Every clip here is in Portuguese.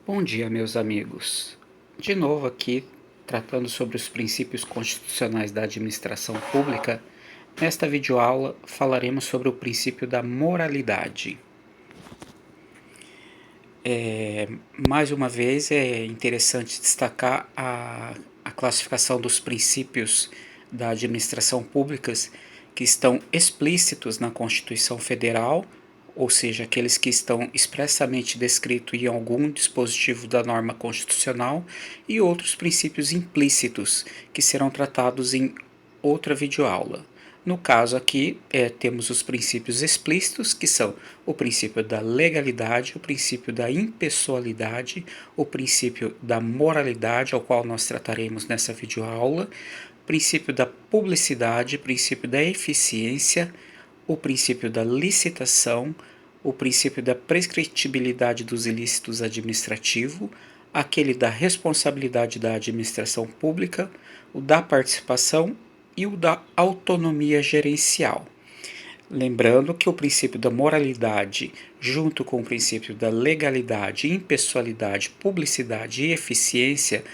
Bom dia, meus amigos. De novo aqui, tratando sobre os princípios constitucionais da administração pública. Nesta videoaula falaremos sobre o princípio da moralidade. Mais uma vez é interessante destacar a classificação dos princípios da administração pública que estão explícitos na Constituição Federal, ou seja, aqueles que estão expressamente descritos em algum dispositivo da norma constitucional, e outros princípios implícitos, que serão tratados em outra videoaula. No caso aqui, temos os princípios explícitos, que são o princípio da legalidade, o princípio da impessoalidade, o princípio da moralidade, ao qual nós trataremos nessa videoaula, o princípio da publicidade, o princípio da eficiência, o princípio da licitação, o princípio da prescritibilidade dos ilícitos administrativos, aquele da responsabilidade da administração pública, o da participação e o da autonomia gerencial. Lembrando que o princípio da moralidade, junto com o princípio da legalidade, impessoalidade, publicidade e eficiência,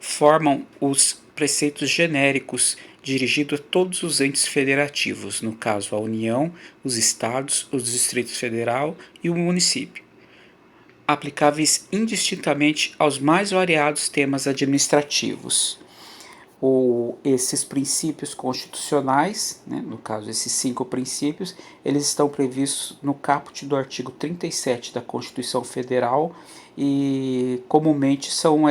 formam os preceitos genéricos dirigidos a todos os entes federativos, no caso a União, os Estados, os Distritos Federal e o município, aplicáveis indistintamente aos mais variados temas administrativos. Esses princípios constitucionais, no caso esses 5 princípios, eles estão previstos no caput do artigo 37 da Constituição Federal e comumente são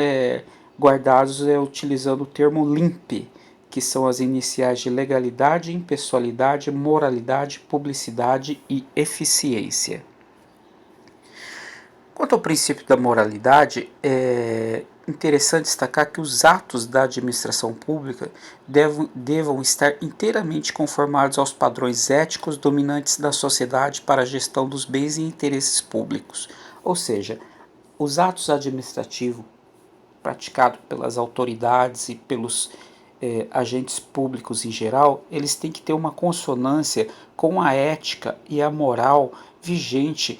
guardados utilizando o termo LIMP, que são as iniciais de legalidade, impessoalidade, moralidade, publicidade e eficiência. Quanto ao princípio da moralidade, é interessante destacar que os atos da administração pública devam estar inteiramente conformados aos padrões éticos dominantes da sociedade para a gestão dos bens e interesses públicos. Ou seja, os atos administrativos praticados pelas autoridades e pelos agentes públicos em geral, eles têm que ter uma consonância com a ética e a moral vigente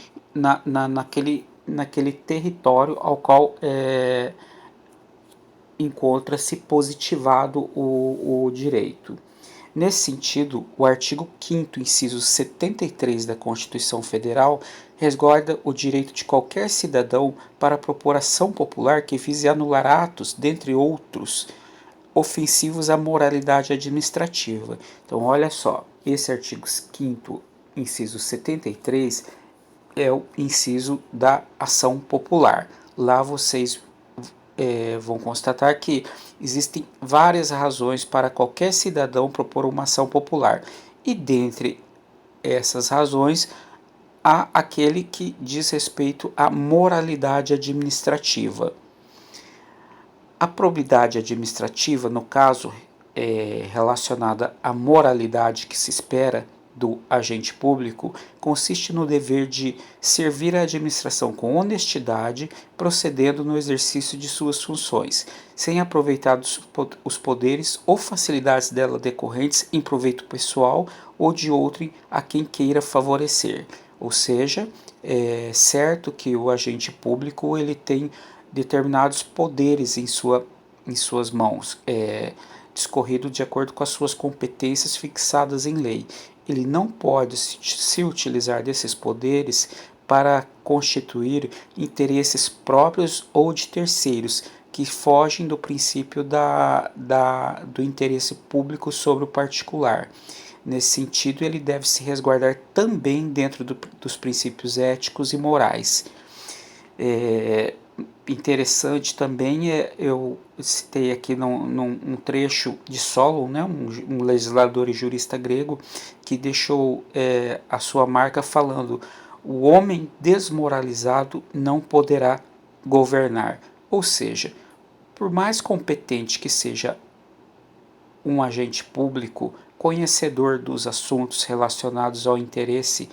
naquele território ao qual encontra-se positivado o direito. Nesse sentido, o artigo 5º, inciso 73 da Constituição Federal, resguarda o direito de qualquer cidadão para propor ação popular que vise anular atos, dentre outros, ofensivos à moralidade administrativa. Então, olha só, esse artigo 5º, inciso 73, é o inciso da ação popular. Lá vocês vão constatar que existem várias razões para qualquer cidadão propor uma ação popular. E dentre essas razões, há aquele que diz respeito à moralidade administrativa. A probidade administrativa, no caso, relacionada à moralidade que se espera do agente público, consiste no dever de servir a administração com honestidade, procedendo no exercício de suas funções, sem aproveitar os poderes ou facilidades dela decorrentes em proveito pessoal ou de outrem a quem queira favorecer. Ou seja, é certo que o agente público ele tem determinados poderes em suas mãos, discorrido de acordo com as suas competências fixadas em lei. Ele não pode se utilizar desses poderes para constituir interesses próprios ou de terceiros, que fogem do princípio do interesse público sobre o particular. Nesse sentido, ele deve se resguardar também dentro dos princípios éticos e morais. Interessante também eu citei aqui num trecho de Solon, um legislador e jurista grego, que deixou a sua marca falando: o homem desmoralizado não poderá governar. Ou seja, por mais competente que seja um agente público, conhecedor dos assuntos relacionados ao interesse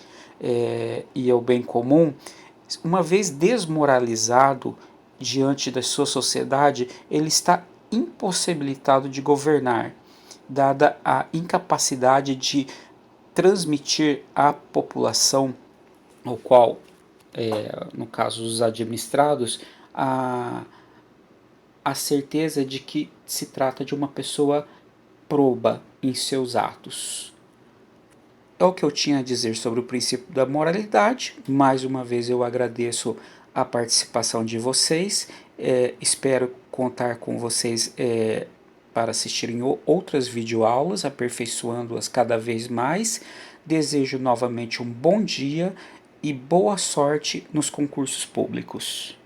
e ao bem comum, uma vez desmoralizado diante da sua sociedade, ele está impossibilitado de governar, dada a incapacidade de transmitir à população, ao qual, no caso os administrados, a, a certeza de que se trata de uma pessoa proba em seus atos. É o que eu tinha a dizer sobre o princípio da moralidade. Mais uma vez eu agradeço a participação de vocês. Espero contar com vocês para assistirem outras videoaulas, aperfeiçoando-as cada vez mais. Desejo novamente um bom dia e boa sorte nos concursos públicos.